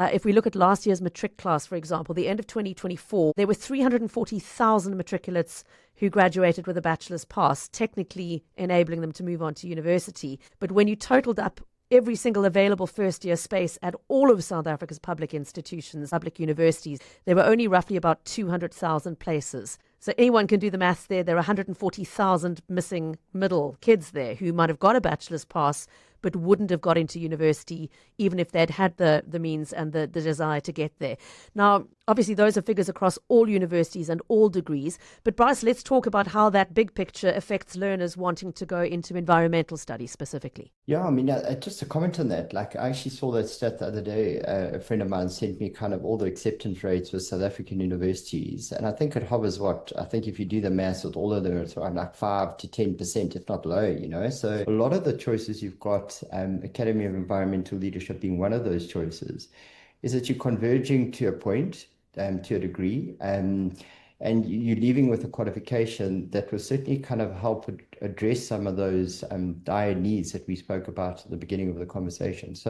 If we look at last year's matric class, for example, the end of 2024, there were 340,000 matriculates who graduated with a bachelor's pass, technically enabling them to move on to university. But when you totaled up every single available first-year space at all of South Africa's public institutions, public universities, there were only roughly about 200,000 places. So anyone can do the maths there. There are 140,000 missing middle kids there who might have got a bachelor's pass but wouldn't have got into university even if they'd had the means and the desire to get there. Now, obviously, those are figures across all universities and all degrees. But Bryce, let's talk about how that big picture affects learners wanting to go into environmental studies specifically. Yeah, I mean, just a comment on that. Like, I actually saw that stat the other day. A friend of mine sent me kind of all the acceptance rates with South African universities. And I think it hovers I think if you do the maths with all of them, it's around like 5 to 10%, if not low, So a lot of the choices you've got, Academy of Environmental Leadership being one of those choices, is that you're converging to a point, to a degree, and you're leaving with a qualification that will certainly kind of help address some of those dire needs that we spoke about at the beginning of the conversation. So